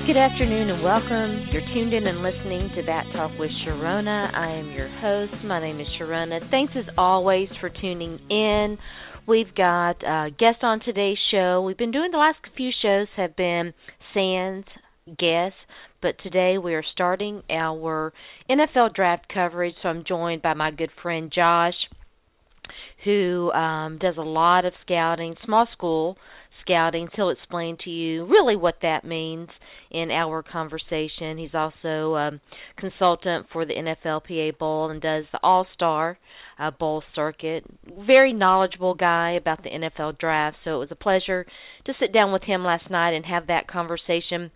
Good afternoon and welcome. You're tuned in and listening to Bat Talk with Sharona. I am your host. My name is Sharona. Thanks as always for tuning in. We've got a guest on today's show. We've been doing the last few shows have been sans guests, but today we are starting our NFL draft coverage. So I'm joined by my good friend Josh, who does a lot of scouting, small school scouting. He'll explain to you really what that means in our conversation. He's also a consultant for the NFLPA Bowl and does the All-Star Bowl circuit. Very knowledgeable guy about the NFL draft, so it was a pleasure to sit down with him last night and have that conversation.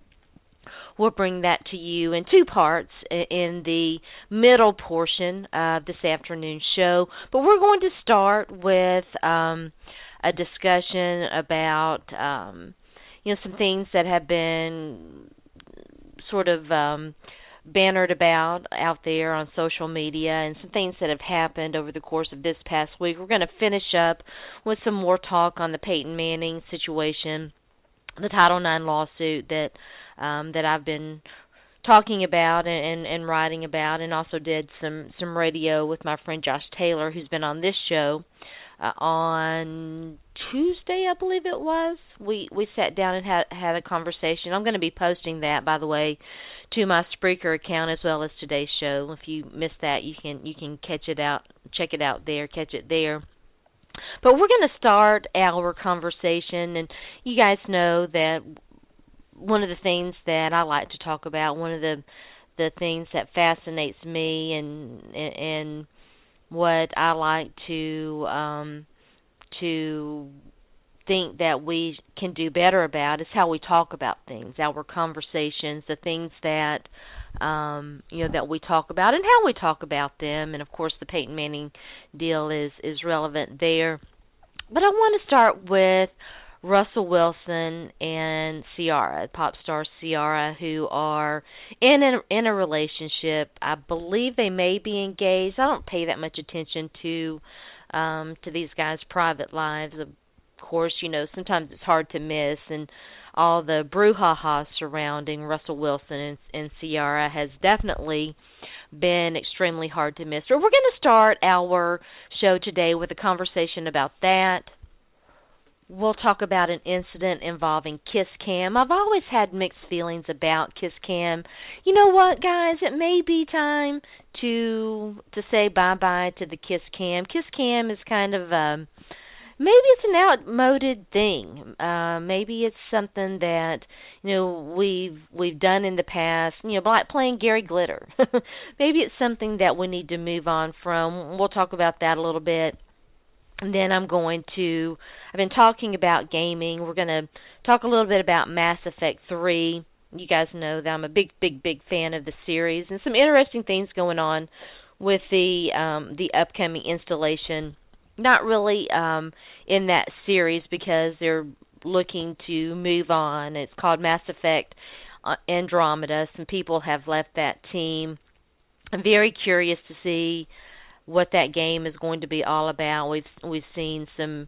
We'll bring that to you in two parts in the middle portion of this afternoon show, but we're going to start with a discussion about some things that have been sort of bannered about out there on social media and some things that have happened over the course of this past week. We're going to finish up with some more talk on the Peyton Manning situation, the Title IX lawsuit that I've been talking about and writing about, and also did some radio with my friend Josh Taylor, who's been on this show on Tuesday, I believe it was. We sat down and had a conversation. I'm going to be posting that, by the way, to my Spreaker account as well as today's show. If you missed that, you can catch it out, check it out there, catch it there. But we're going to start our conversation, and you guys know that one of the things that I like to talk about, one of the things that fascinates me and what I like to think that we can do better about is how we talk about things, our conversations, the things that that we talk about and how we talk about them. And of course, the Peyton Manning deal is relevant there. But I want to start with Russell Wilson and Ciara, pop star Ciara, who are in a relationship. I believe they may be engaged. I don't pay that much attention to these guys' private lives. Of course, sometimes it's hard to miss, and all the brouhaha surrounding Russell Wilson and Ciara has definitely been extremely hard to miss. So we're going to start our show today with a conversation about that. We'll talk about an incident involving Kiss Cam. I've always had mixed feelings about Kiss Cam. You know what, guys? It may be time to say bye-bye to the Kiss Cam. Kiss Cam is kind of maybe it's an outmoded thing. Maybe it's something that we've done in the past. Like playing Gary Glitter. Maybe it's something that we need to move on from. We'll talk about that a little bit. And then I've been talking about gaming. We're going to talk a little bit about Mass Effect 3. You guys know that I'm a big fan of the series, and some interesting things going on with the upcoming installation. Not really in that series because they're looking to move on. It's called Mass Effect Andromeda. Some people have left that team. I'm very curious to see what that game is going to be all about. We've seen some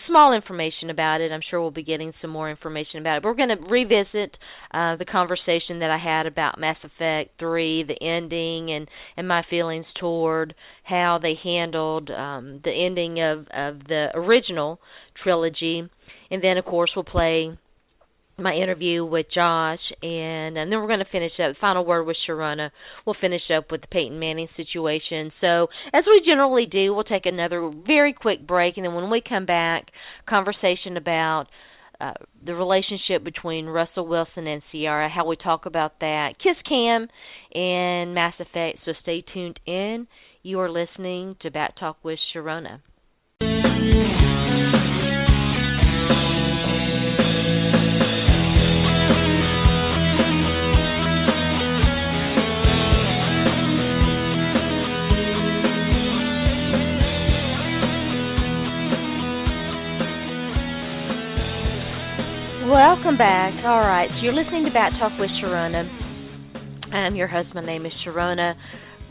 small information about it. I'm sure we'll be getting some more information about it. But we're going to revisit the conversation that I had about Mass Effect 3, the ending, and my feelings toward how they handled the ending of the original trilogy. And then, of course, we'll play my interview with Josh, and then we're going to finish up. Final word with Sharona. We'll finish up with the Peyton Manning situation. So, as we generally do, we'll take another very quick break, and then when we come back, conversation about the relationship between Russell Wilson and Ciara, how we talk about that, Kiss Cam, and Mass Effect. So stay tuned in. You are listening to Bat Talk with Sharona. Welcome back. All right, so you're listening to Bat Talk with Sharona. I'm your host. My name is Sharona.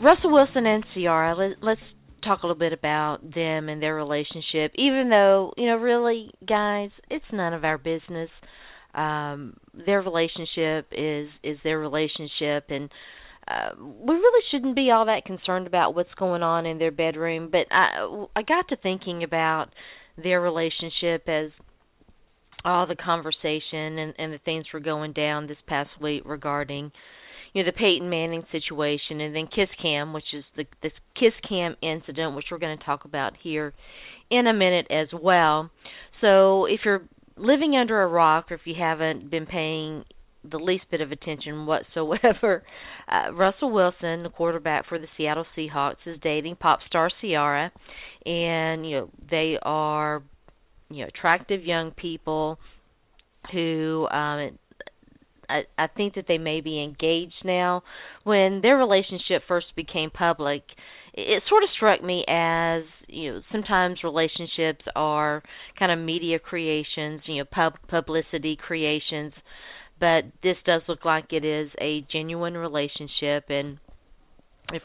Russell Wilson and Ciara, let's talk a little bit about them and their relationship, even though, really, guys, it's none of our business. their relationship is their relationship, and we really shouldn't be all that concerned about what's going on in their bedroom. But I got to thinking about their relationship as all the conversation and the things were going down this past week regarding, the Peyton Manning situation, and then Kiss Cam, which is this Kiss Cam incident, which we're going to talk about here in a minute as well. So if you're living under a rock, or if you haven't been paying the least bit of attention whatsoever, Russell Wilson, the quarterback for the Seattle Seahawks, is dating pop star Ciara, and they are attractive young people who I think that they may be engaged now. When their relationship first became public, it sort of struck me as, sometimes relationships are kind of media creations, publicity creations, but this does look like it is a genuine relationship, and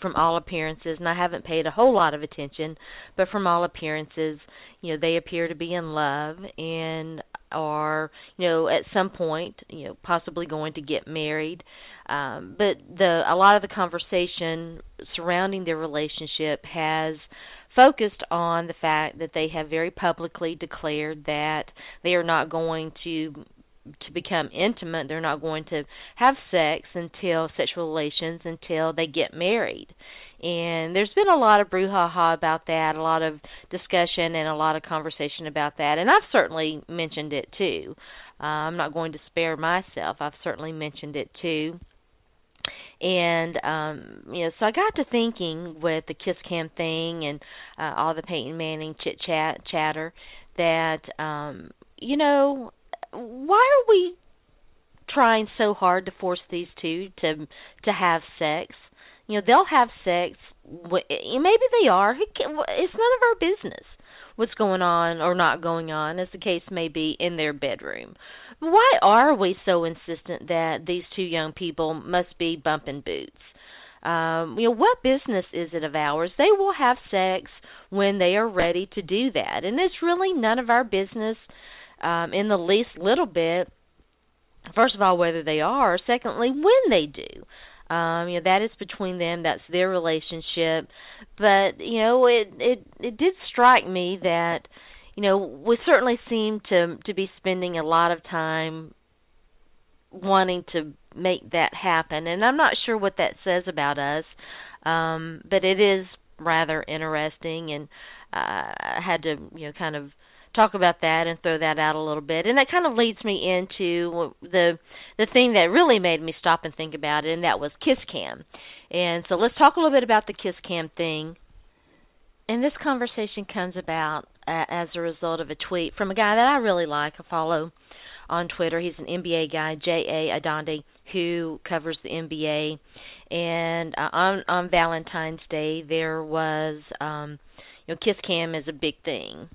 from all appearances, and I haven't paid a whole lot of attention, but from all appearances, they appear to be in love and are, at some point, possibly going to get married. But a lot of the conversation surrounding their relationship has focused on the fact that they have very publicly declared that they are not going to become intimate. They're not going to have sexual relations until they get married. And there's been a lot of brouhaha about that, a lot of discussion and a lot of conversation about that. And I've certainly mentioned it too. I'm not going to spare myself. I've certainly mentioned it too. And, so I got to thinking with the Kiss Cam thing and all the Peyton Manning chatter that, why are we trying so hard to force these two to have sex? They'll have sex. Maybe they are. It's none of our business what's going on or not going on, as the case may be, in their bedroom. Why are we so insistent that these two young people must be bumping boots? What business is it of ours? They will have sex when they are ready to do that, and it's really none of our business in the least little bit, first of all, whether they are, or secondly, when they do. That is between them. That's their relationship. But, it did strike me that, we certainly seem to be spending a lot of time wanting to make that happen. And I'm not sure what that says about us, but it is rather interesting. And I had to, kind of talk about that and throw that out a little bit. And that kind of leads me into the thing that really made me stop and think about it, and that was Kiss Cam. And so let's talk a little bit about the Kiss Cam thing. And this conversation comes about as a result of a tweet from a guy that I really like. I follow on Twitter. He's an NBA guy, J.A. Adonde, who covers the NBA. And on Valentine's Day, there was, Kiss Cam is a big thing.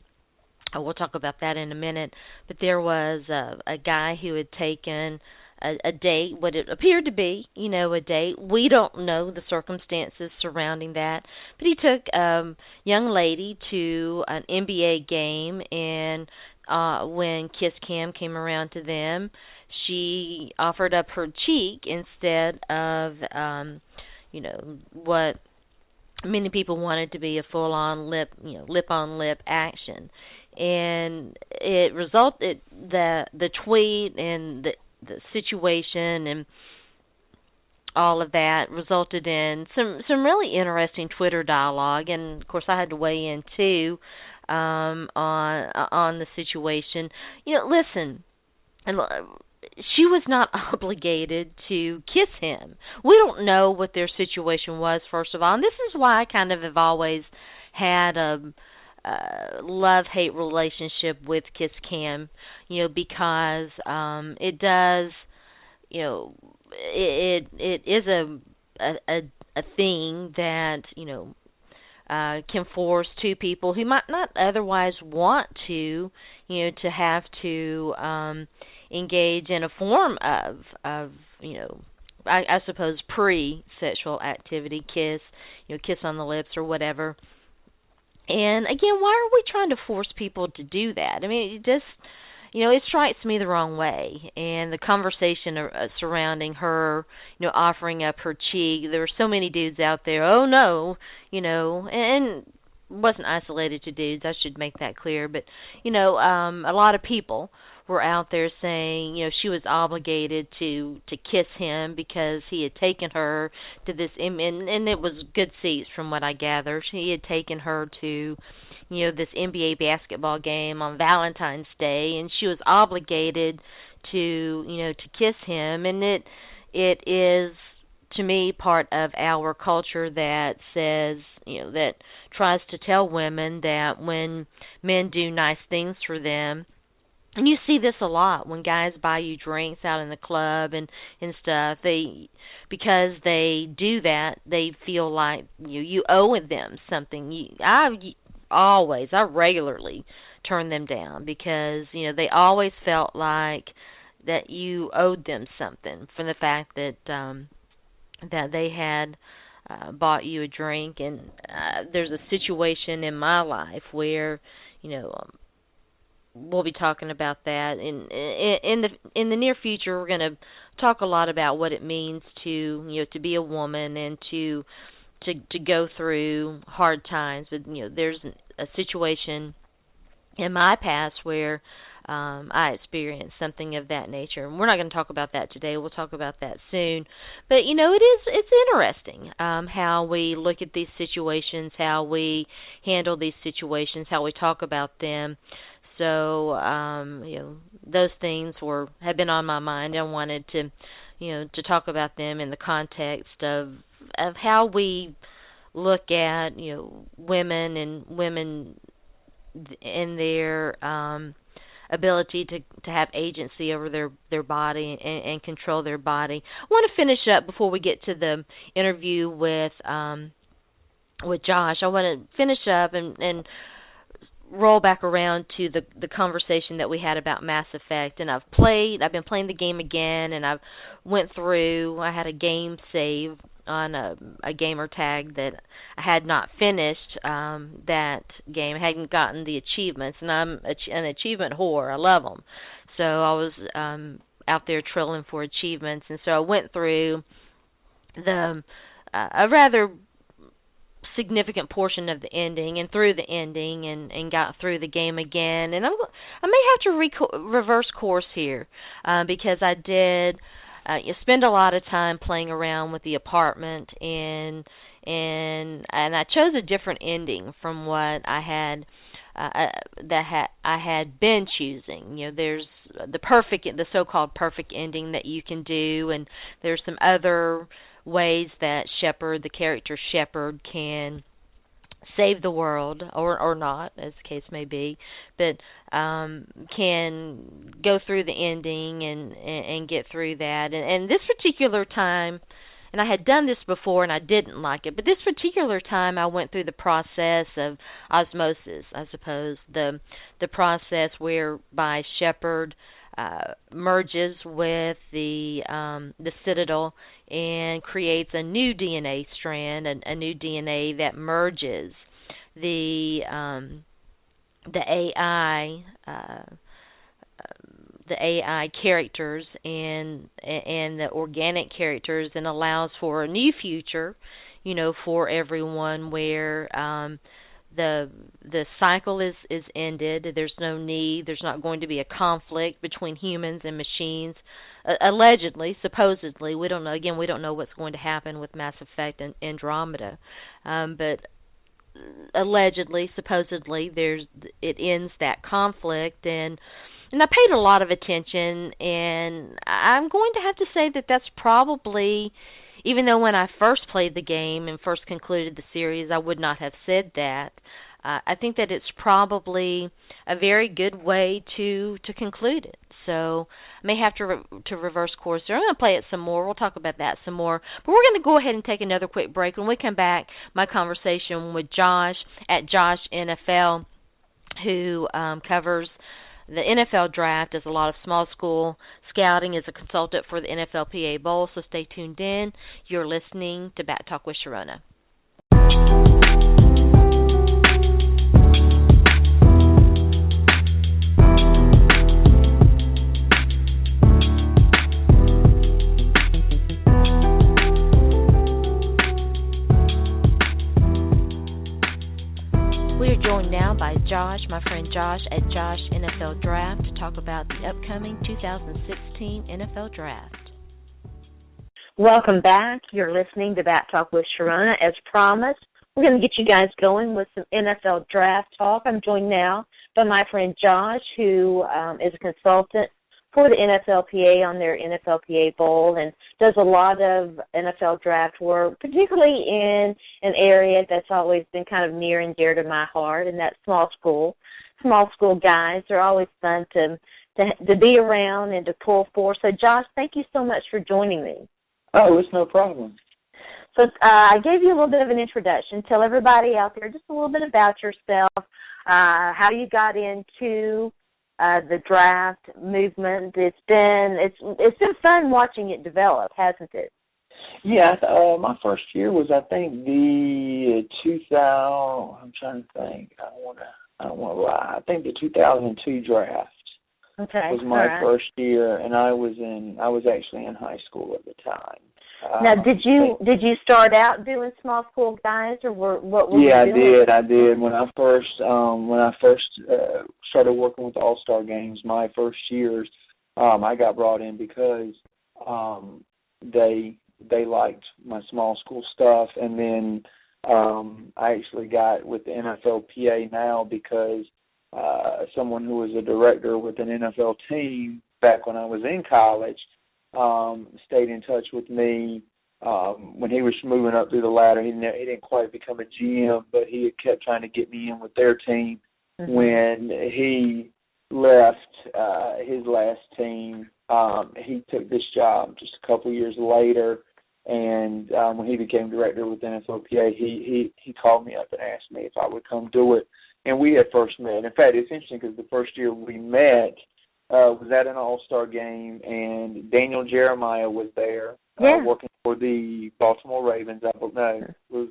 We'll talk about that in a minute. But there was a guy who had taken a date, what it appeared to be, a date. We don't know the circumstances surrounding that. But he took a young lady to an NBA game, and when Kiss Cam came around to them, she offered up her cheek instead of, what many people wanted to be a full-on lip-on-lip action. And it resulted, the tweet and the situation and all of that resulted in some really interesting Twitter dialogue. And of course, I had to weigh in too on the situation. Listen, and she was not obligated to kiss him. We don't know what their situation was, first of all, and this is why I kind of have always had a love-hate relationship with Kiss Cam, because it does, it is a thing that, can force two people who might not otherwise want to, to have to engage in a form of I suppose pre-sexual activity, kiss on the lips or whatever. And again, why are we trying to force people to do that? I mean, it strikes me the wrong way. And the conversation surrounding her, offering up her cheek. There were so many dudes out there. Oh no, and wasn't isolated to dudes. I should make that clear. But a lot of people were out there saying, she was obligated to kiss him because he had taken her to this, and it was good seats from what I gathered. He had taken her to, this NBA basketball game on Valentine's Day, and she was obligated to kiss him. And it is, to me, part of our culture that says, that tries to tell women that when men do nice things for them, and you see this a lot when guys buy you drinks out in the club and stuff, because they do that, they feel like you owe them something. I regularly turn them down because they always felt like that you owed them something for the fact that that they had bought you a drink. And there's a situation in my life where we'll be talking about that in the near future. We're going to talk a lot about what it means to be a woman and to go through hard times. But there's a situation in my past where I experienced something of that nature. And we're not going to talk about that today. We'll talk about that soon. But it's interesting how we look at these situations, how we handle these situations, how we talk about them. So those things have been on my mind. I wanted to talk about them in the context of how we look at women and their ability to have agency over their body and control their body. I want to finish up before we get to the interview with Josh. I want to finish up and roll back around to the conversation that we had about Mass Effect. And I've been playing the game again, and I had a game save on a gamer tag that I had not finished that game. I hadn't gotten the achievements, and I'm an achievement whore. I love them. So I was out there trilling for achievements, and so I went through a rather significant portion of the ending and through the ending and got through the game again. And I may have to reverse course here because I did spend a lot of time playing around with the apartment, and I chose a different ending from what I had I had been choosing. There's the so-called perfect ending that you can do, and there's some other ways that the character Shepard, can save the world or not, as the case may be, but can go through the ending and get through that. And this particular time, and I had done this before and I didn't like it, but this particular time I went through the process of osmosis, I suppose, the process whereby Shepard merges with the Citadel and creates a new DNA strand, a new DNA that merges the AI characters and the organic characters, and allows for a new future, for everyone, where the cycle is ended. There's not going to be a conflict between humans and machines. Allegedly, supposedly, we don't know. Again, we don't know what's going to happen with Mass Effect and Andromeda, but allegedly, supposedly, it ends that conflict, and I paid a lot of attention, and I'm going to have to say that that's probably, even though when I first played the game and first concluded the series, I would not have said that. I think that it's probably a very good way to conclude it. So I may have to reverse course there. I'm going to play it some more. We'll talk about that some more. But we're going to go ahead and take another quick break. When we come back, my conversation with Josh at Josh NFL, who covers the NFL draft, does a lot of small school scouting, is a consultant for the NFLPA Bowl. So stay tuned in. You're listening to Bat Talk with Sharona. Josh, my friend Josh at Josh NFL Draft, to talk about the upcoming 2016 NFL Draft. Welcome back. You're listening to Bat Talk with Sharona. As promised, we're going to get you guys going with some NFL Draft talk. I'm joined now by my friend Josh, who is a consultant for the NFLPA on their NFLPA Bowl and does a lot of NFL draft work, particularly in an area that's always been kind of near and dear to my heart, and that's small school. Small school guys are always fun to be around and to pull for. So, Josh, thank you so much for joining me. Oh, it's no problem. So I gave you a little bit of an introduction. Tell everybody out there just a little bit about yourself, how you got into the draft movement. It's been fun watching it develop, hasn't it? Yeah, my first year was, I think, the 2000. I'm trying to think. I don't want to lie. I think the 2002 draft was my first year, and I was actually in high school at the time. Now, did you start out doing small school guys, or what were you doing? I did. When I first started working with the All-Star games, my first years, I got brought in because they liked my small school stuff, and then I actually got with the NFLPA now because someone who was a director with an NFL team back when I was in college stayed in touch with me when he was moving up through the ladder. He didn't quite become a GM, but he had kept trying to get me in with their team. Mm-hmm. When he left his last team, he took this job just a couple years later, and when he became director with NFLPA, he called me up and asked me if I would come do it, and we had first met. In fact, it's interesting because the first year we met, was at an All-Star game, and Daniel Jeremiah was there working for the Baltimore Ravens. I don't know. It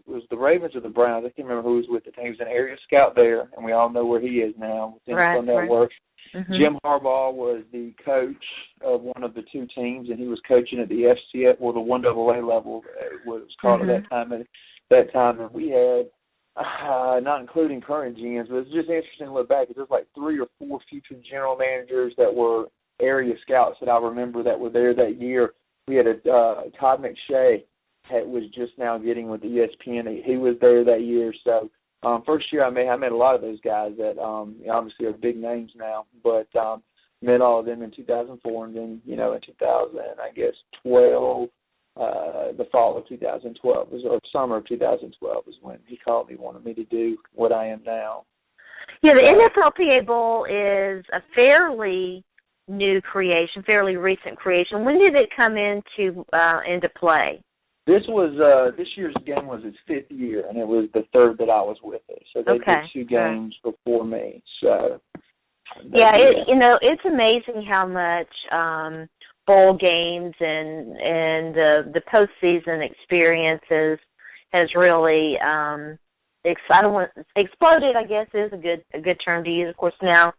was the Ravens or the Browns. I can't remember who was with the team. He was an area scout there, and we all know where he is now with the NFL Network. Mm-hmm. Jim Harbaugh was the coach of one of the two teams, and he was coaching at the FCS, or the 1AA level, what it was called at that time. And we had, not including current GMs, but it's just interesting to look back. There's like 3 or 4 future general managers that were area scouts that I remember that were there that year. We had Todd McShay was just now getting with ESPN. He was there that year. So first year I met a lot of those guys that obviously are big names now, but met all of them in 2004, and then in 2012. The fall of 2012 or summer of 2012 was when he called me, wanted me to do what I am now. Yeah, the NFLPA Bowl is a fairly new creation, fairly recent creation. When did it come into play? This year's game was its 5th year, and it was the 3rd that I was with it. So they did 2 games before me. So yeah, it's amazing how much bowl games and the postseason experiences has really exploded, I guess is a good term to use. Of course, now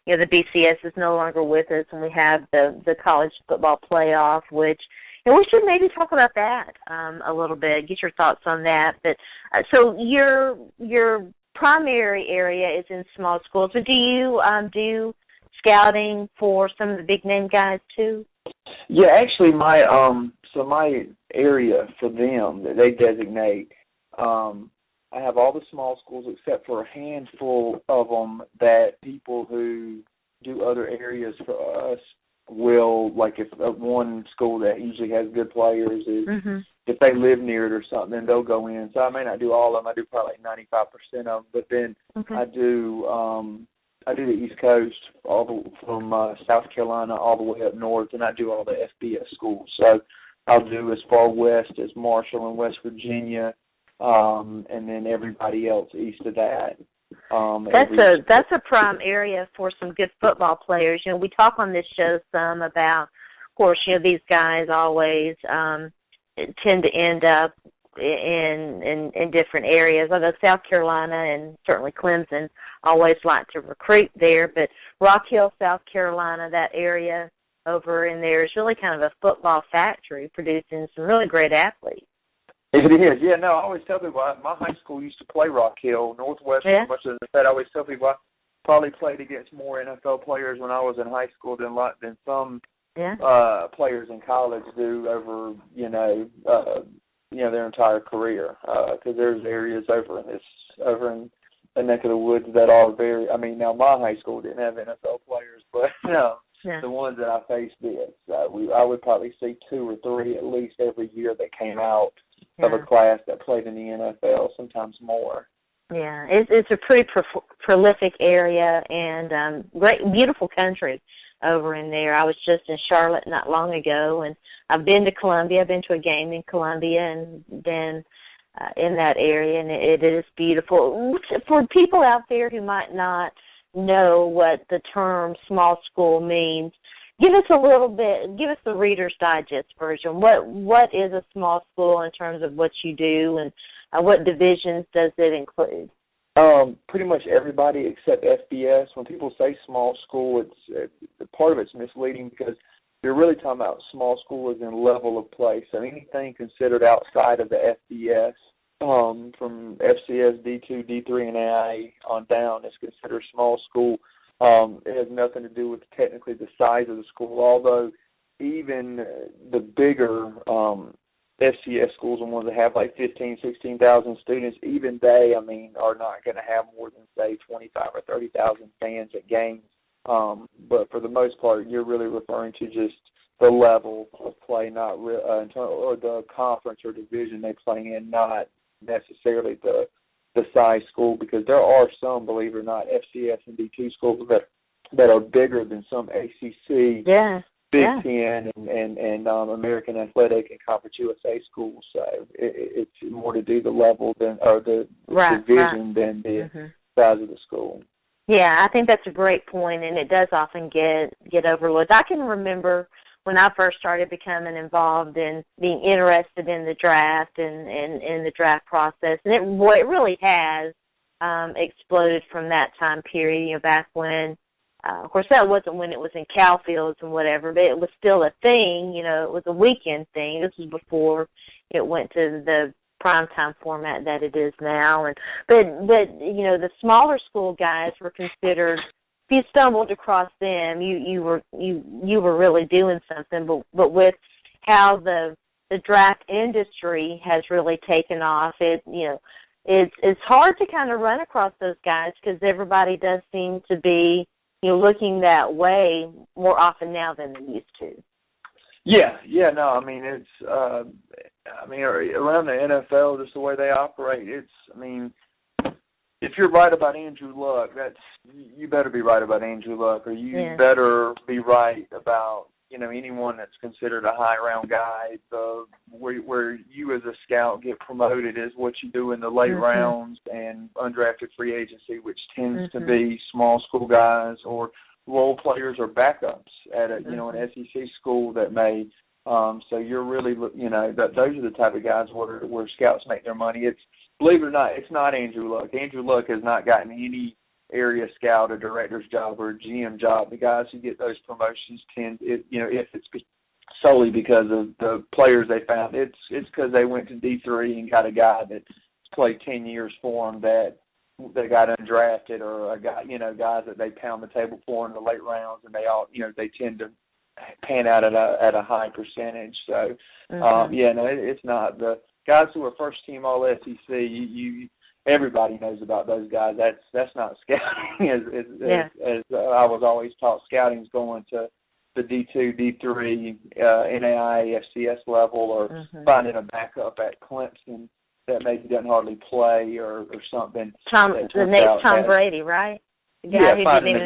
the BCS is no longer with us, and we have the college football playoff, which we should maybe talk about that a little bit. Get your thoughts on that. But so your primary area is in small schools. So do you do scouting for some of the big name guys too? Yeah, actually, my area for them that they designate, I have all the small schools except for a handful of them that people who do other areas for us will, like if one school that usually has good players is if they live near it or something, then they'll go in. So I may not do all of them. I do probably like 95% of them, but then I do the East Coast, from South Carolina all the way up north, and I do all the FBS schools. So I'll do as far west as Marshall and West Virginia, and then everybody else east of that. That's a prime area for some good football players. We talk on this show some about, of course, these guys always tend to end up in different areas. Although South Carolina and certainly Clemson always like to recruit there, but Rock Hill, South Carolina, that area over in there is really kind of a football factory, producing some really great athletes. It is, I always tell people my high school used to play Rock Hill, Northwestern. Much of that, I always tell people probably played against more NFL players when I was in high school than some players in college do over their entire career, because there's areas over in the neck of the woods that are very. I mean, now my high school didn't have NFL players, but the ones that I faced did. So I would probably see 2 or 3 at least every year that came out of a class that played in the NFL, sometimes more. Yeah, it's a pretty prolific area and great, beautiful country over in there. I was just in Charlotte not long ago, and I've been to Columbia. I've been to a game in Columbia and been in that area, and it is beautiful. For people out there who might not know what the term small school means, give us the Reader's Digest version. What is a small school in terms of what you do, and what divisions does it include? Pretty much everybody except FBS. When people say small school, it's part of it's misleading because you're really talking about small school as in level of play. So anything considered outside of the FBS, from FCS, D2, D3, and AI on down is considered small school. It has nothing to do with technically the size of the school, although even the bigger FCS schools and ones that have like 15,000, 16,000 students, even they, are not going to have more than, say, 25,000 or 30,000 fans at games. But for the most part, you're really referring to just the level of play, not or the conference or division they play in, not necessarily the size school, because there are some, believe it or not, FCS and D2 schools that are bigger than some ACC, Big Ten, and American Athletic and Conference USA schools. So it's more to do the level than the division than the size of the school. Yeah, I think that's a great point, and it does often get overlooked. I can remember when I first started becoming involved in being interested in the draft and in the draft process, and it really has exploded from that time period, back when, of course, that wasn't when it was in cow fields and whatever, but it was still a thing. It was a weekend thing. This was before it went to the primetime format that it is now. But the smaller school guys were considered. If you stumbled across them, you were really doing something. But with how the draft industry has really taken off, it's hard to kind of run across those guys, because everybody does seem to be looking that way more often now than they used to. It's around the NFL, just the way they operate, if you're right about Andrew Luck, you better be right about Andrew Luck, or you better be right about anyone that's considered a high round guy. Where you as a scout get promoted is what you do in the late rounds and undrafted free agency, which tends to be small school guys or role players or backups at an SEC school that may. So you're really those are the type of guys where scouts make their money. Believe it or not, it's not Andrew Luck. Andrew Luck has not gotten any area scout or director's job or GM job. The guys who get those promotions if it's solely because of the players they found, it's because they went to D3 and got a guy that's played 10 years for them that got undrafted, or a guy, guys that they pound the table for in the late rounds, and they all, they tend to pan out at a high percentage. So, it's not the guys who are first team All SEC. Everybody knows about those guys. That's not scouting. As I was always taught, scouting's going to the D2, D3, NAI, FCS level, or finding a backup at Clemson that maybe doesn't hardly play or something. The name's Tom Brady, right? Finding a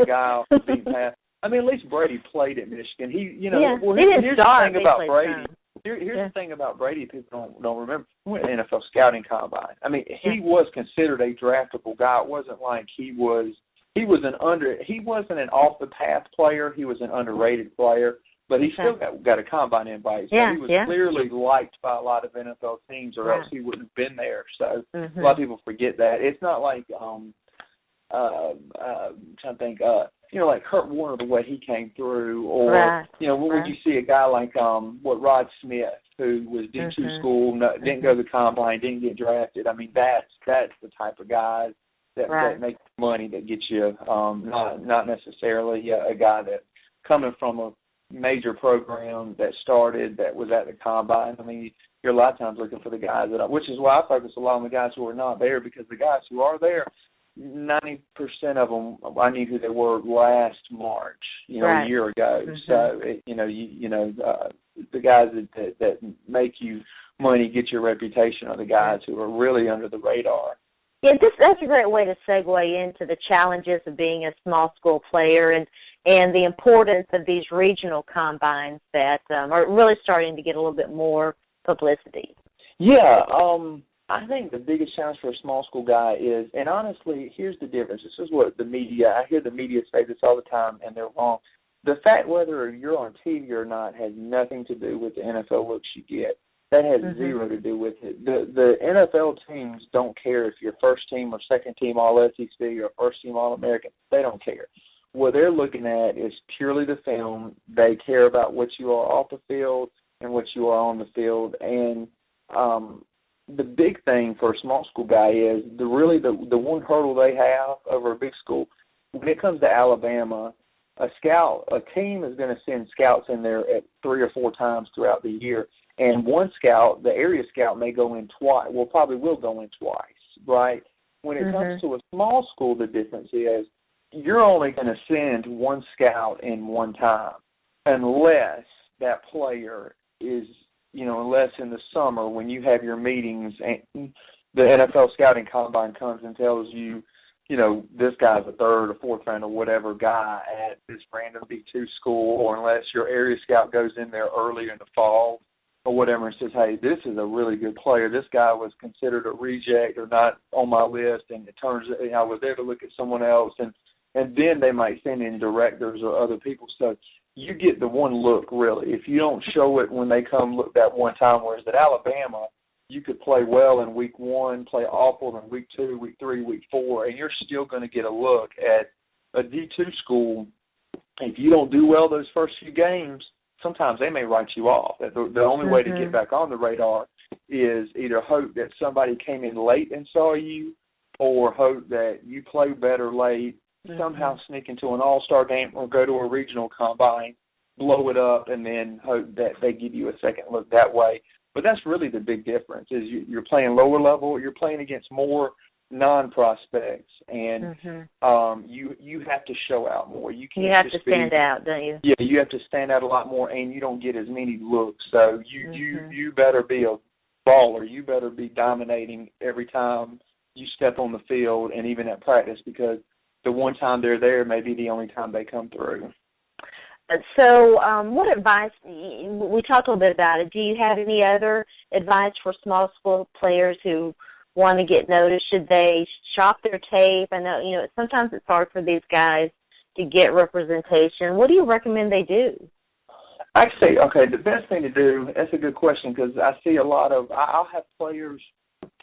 guy off the beaten path. At least Brady played at Michigan. Here's the thing about Brady. Here's the thing about Brady people don't remember. He went to NFL scouting combine. He was considered a draftable guy. It wasn't like he wasn't an off the path player. He was an underrated player, but he still got a combine invite. So he was clearly liked by a lot of NFL teams, or else he wouldn't have been there. So a lot of people forget that. It's not like I'm trying to think. Like Kurt Warner, the way he came through, or would you see a guy like Rod Smith, who was D2 school, didn't go to the combine, didn't get drafted. That's the type of guys that makes money, that gets you, not necessarily a guy that coming from a major program that was at the combine. I mean, you're a lot of times looking for the guys which is why I focus a lot on the guys who are not there, because the guys who are there, 90% of them, I knew who they were last March, a year ago. Mm-hmm. So, the guys that make you money, get your reputation, are the guys who are really under the radar. Yeah, that's a great way to segue into the challenges of being a small school player and the importance of these regional combines that are really starting to get a little bit more publicity. Yeah, I think the biggest challenge for a small school guy is, and honestly, here's the difference. This is what I hear the media say this all the time, and they're wrong. The fact whether you're on TV or not has nothing to do with the NFL looks you get. That has zero to do with it. The NFL teams don't care if you're first team or second team All-SEC or first team All-American. They don't care. What they're looking at is purely the film. They care about what you are off the field and what you are on the field. And the big thing for a small school guy is the one hurdle they have over a big school. When it comes to Alabama, a team is going to send scouts in there at 3 or 4 times throughout the year. And one scout, the area scout, may go in twice. Well, probably will go in twice, right? When it comes to a small school, the difference is you're only going to send one scout in one time, unless that player is, unless in the summer when you have your meetings and the NFL scouting combine comes and tells you, this guy's a 3rd or 4th round or whatever guy at this random B2 school, or unless your area scout goes in there early in the fall or whatever and says, hey, this is a really good player. This guy was considered a reject or not on my list, and it turns out I was there to look at someone else, and then they might send in directors or other people. So you get the one look, really. If you don't show it when they come look that one time, whereas at Alabama, you could play well in week 1, play awful in week 2, week 3, week 4, and you're still going to get a look at a D2 school. If you don't do well those first few games, sometimes they may write you off. The only way to get back on the radar is either hope that somebody came in late and saw you, or hope that you play better late, somehow sneak into an all-star game or go to a regional combine, blow it up, and then hope that they give you a second look that way. But that's really the big difference, is you're playing lower level, you're playing against more non-prospects, and you have to show out more. You have to stand out, don't you? Yeah, you have to stand out a lot more, and you don't get as many looks. So you better be a baller. You better be dominating every time you step on the field and even at practice, because the one time they're there may be the only time they come through. So what advice, we talked a little bit about it, do you have any other advice for small school players who want to get noticed? Should they shop their tape? I know, sometimes it's hard for these guys to get representation. What do you recommend they do? I say, the best thing to do, that's a good question, because I see a lot of, I'll have players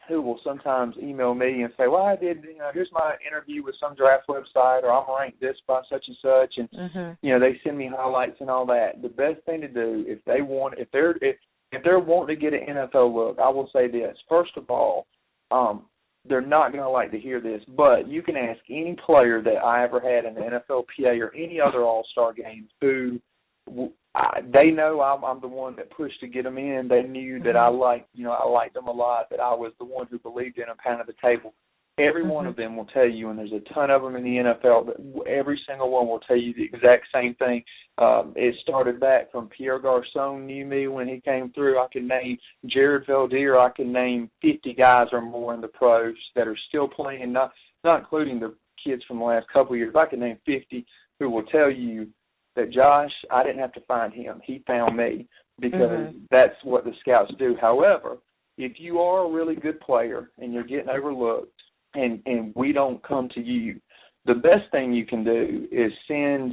who will sometimes email me and say, well, I did, here's my interview with some draft website, or I'm ranked this by such and such, and, they send me highlights and all that. The best thing to do, if they're wanting to get an NFL look, I will say this. First of all, they're not going to like to hear this, but you can ask any player that I ever had in the NFLPA or any other all-star game who they know I'm the one that pushed to get them in. They knew that I liked them a lot, that I was the one who believed in them, pounded the table. Every one of them will tell you, and there's a ton of them in the NFL, but every single one will tell you the exact same thing. It started back from Pierre Garçon knew me when he came through. I can name Jared Valdir. I can name 50 guys or more in the pros that are still playing, not including the kids from the last couple of years. I can name 50 who will tell you that, Josh, I didn't have to find him. He found me, because that's what the scouts do. However, if you are a really good player and you're getting overlooked and we don't come to you, the best thing you can do is send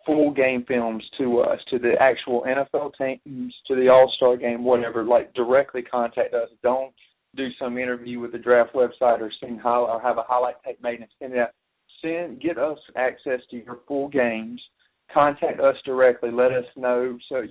full game films to us, to the actual NFL teams, to the All-Star game, whatever. Like, directly contact us. Don't do some interview with the draft website or have a highlight tape made and send it out. Get us access to your full games. Contact us directly. Let us know. So,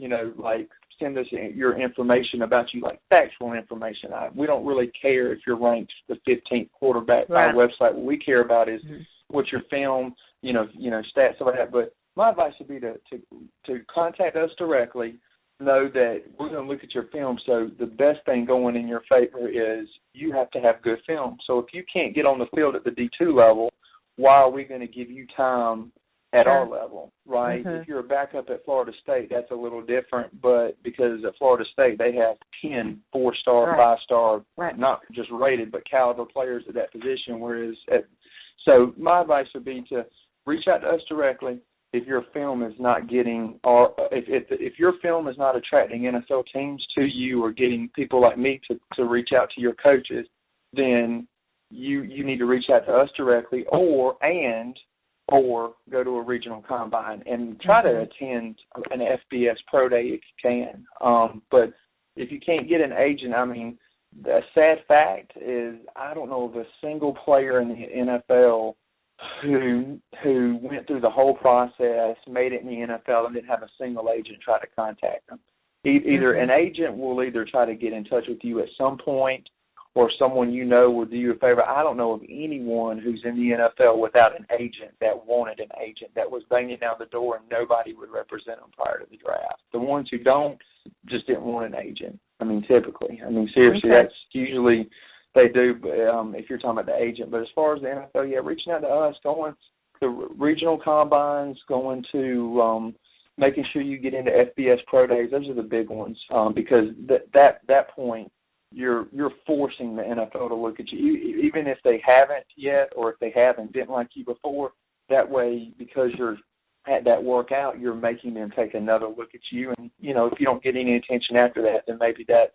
send us your information about you, like factual information. We don't really care if you're ranked the 15th quarterback by our website. What we care about is what's your film, stats, stuff like that. But my advice would be to contact us directly. Know that we're going to look at your film. So the best thing going in your favor is you have to have good film. So if you can't get on the field at the D2 level, why are we going to give you time at our level, right? If you're a backup at Florida State, that's a little different, but because at Florida State they have 10 4-star, 5-star, not just rated, but caliber players at that position, so my advice would be to reach out to us directly. If your film is not getting, or if your film is not attracting NFL teams to you or getting people like me to reach out to your coaches, then you need to reach out to us directly, or go to a regional combine and try to attend an FBS pro day if you can. But if you can't get an agent, I mean, the sad fact is I don't know of a single player in the NFL who went through the whole process, made it in the NFL, and didn't have a single agent try to contact them. Either an agent will either try to get in touch with you at some point, or someone will do you a favor. I don't know of anyone who's in the NFL without an agent that wanted an agent, that was banging down the door and nobody would represent them prior to the draft. The ones who don't just didn't want an agent. I mean, typically. I mean, seriously, that's usually – they do, if you're talking about the agent. But as far as the NFL, reaching out to us, going to regional combines, going to making sure you get into FBS pro days. Those are the big ones because that point you're forcing the NFL to look at you, even if they haven't yet, or if they didn't like you before. That way, because you're at that workout, you're making them take another look at you. And if you don't get any attention after that, then maybe that's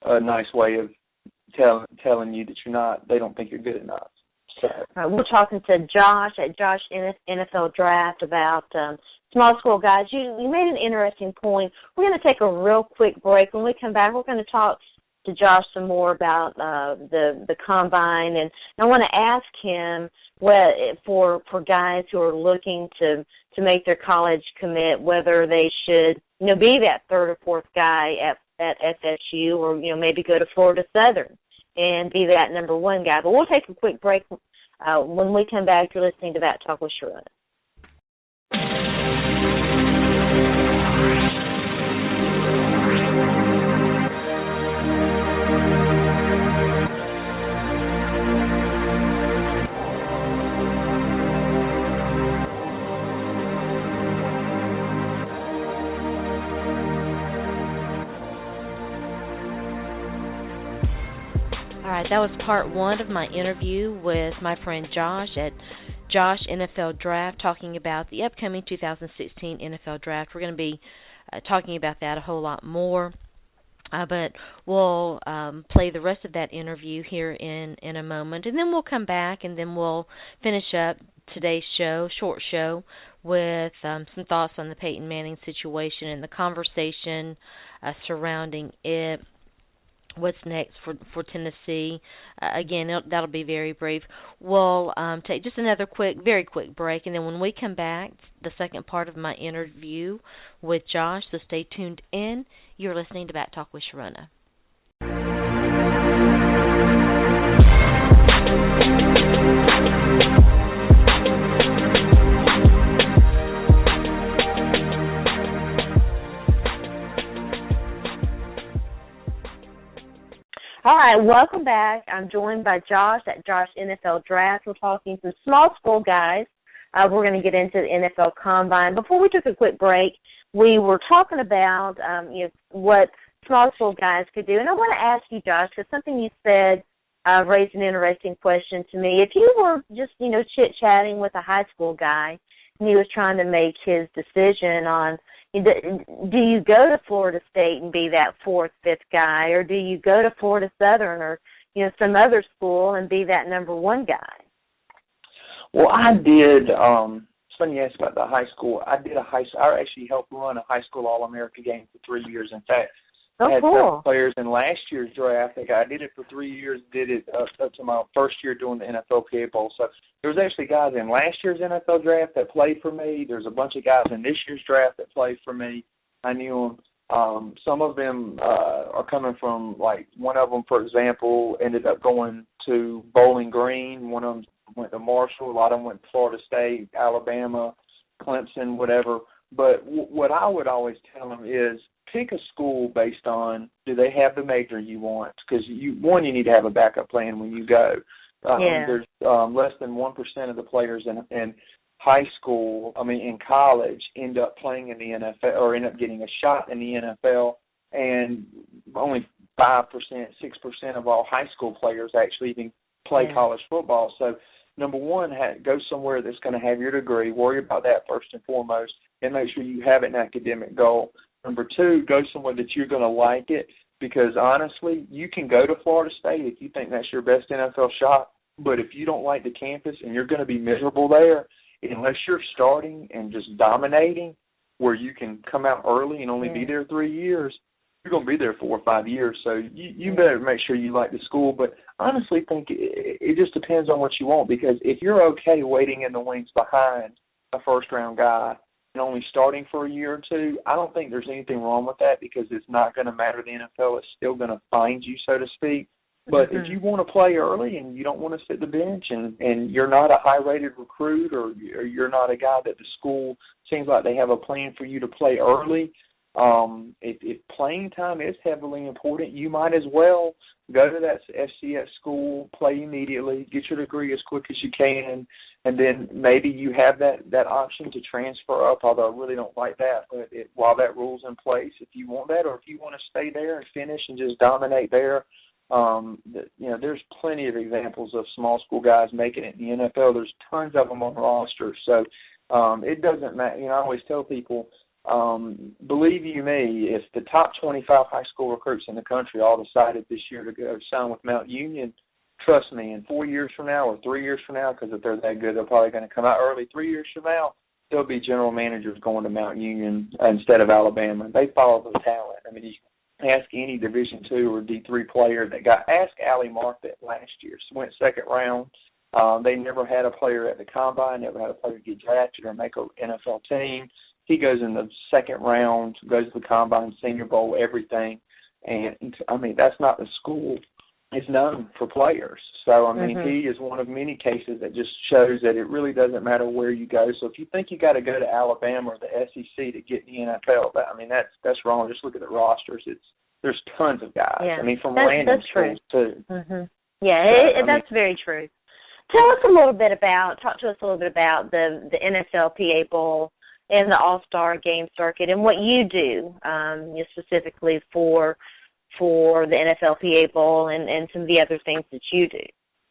a nice way of telling you that they don't think you're good enough. So. We're talking to Josh at Josh NFL Draft about small school guys. You made an interesting point. We're going to take a real quick break. When we come back, we're going to talk to Josh some more about the combine, and I want to ask him for guys who are looking to make their college commit, whether they should be that third or fourth guy at FSU, or maybe go to Florida Southern and be that number one guy. But we'll take a quick break. When we come back, you're listening to That Talk with Sharona. All right, that was part one of my interview with my friend Josh at Josh NFL Draft, talking about the upcoming 2016 NFL Draft. We're going to be talking about that a whole lot more, but we'll play the rest of that interview here in a moment, and then we'll come back and then we'll finish up today's short show, with some thoughts on the Peyton Manning situation and the conversation surrounding it. What's next for Tennessee? Again, that'll be very brief. We'll take just another very quick break, and then when we come back, the second part of my interview with Josh, so stay tuned in. You're listening to Bat Talk with Sharona. All right, welcome back. I'm joined by Josh at Josh NFL Draft. We're talking some small school guys. We're going to get into the NFL Combine. Before we took a quick break, we were talking about what small school guys could do. And I want to ask you, Josh, because something you said raised an interesting question to me. If you were just, chit-chatting with a high school guy and he was trying to make his decision on, do you go to Florida State and be that fourth, fifth guy, or do you go to Florida Southern or, some other school and be that number one guy? Well, I did, it's funny you asked about the high school. I actually helped run a high school All-America game for 3 years. In fact, I had several players in last year's draft. I did it for 3 years, did it up to my first year doing the NFLPA Bowl. So there was actually guys in last year's NFL draft that played for me. There's a bunch of guys in this year's draft that played for me. I knew them. Some of them are coming from, like, one of them, for example, ended up going to Bowling Green. One of them went to Marshall. A lot of them went to Florida State, Alabama, Clemson, whatever. But what I would always tell them is pick a school based on, do they have the major you want? Because, you need to have a backup plan when you go. There's less than 1% of the players in high school, in college, end up playing in the NFL or end up getting a shot in the NFL, and only 5%, 6% of all high school players actually even play college football. So, number one, go somewhere that's going to have your degree. Worry about that first and foremost, and make sure you have an academic goal. Number two, go somewhere that you're going to like it, because honestly, you can go to Florida State if you think that's your best NFL shot, but if you don't like the campus and you're going to be miserable there, unless you're starting and just dominating, where you can come out early and only be there 3 years, you're going to be there 4 or 5 years. So you better make sure you like the school. But honestly, think it just depends on what you want, because if you're okay waiting in the wings behind a first-round guy and only starting for a year or two, I don't think there's anything wrong with that, because it's not going to matter. The NFL is still going to find you, so to speak. But if you want to play early and you don't want to sit the bench, and you're not a high-rated recruit, or you're not a guy that the school seems like they have a plan for you to play early, if playing time is heavily important, you might as well go to that FCS school, play immediately, get your degree as quick as you can, and then maybe you have that option to transfer up, although I really don't like that. But while that rule's in place, if you want that, or if you want to stay there and finish and just dominate there, there's plenty of examples of small school guys making it in the NFL. There's tons of them on rosters. So it doesn't matter. I always tell people, believe you me, if the top 25 high school recruits in the country all decided this year to go sign with Mount Union, trust me, in 4 years from now or 3 years from now, because if they're that good, they're probably going to come out early. 3 years from now, there'll be general managers going to Mount Union instead of Alabama. They follow the talent. You ask any Division II or D3 player ask Allie Marthet last year. She went second round. They never had a player at the combine, never had a player get drafted or make an NFL team. He goes in the second round, goes to the combine, Senior Bowl, everything. And, that's not the school. It's known for players. So, he is one of many cases that just shows that it really doesn't matter where you go. So if you think you got to go to Alabama or the SEC to get in the NFL, that's wrong. Just look at the rosters. There's tons of guys. Yeah. From landing schools too. That's very true. Talk to us a little bit about the NFLPA Bowl and the All-Star Game circuit and what you do specifically for the NFLPA Bowl and some of the other things that you do.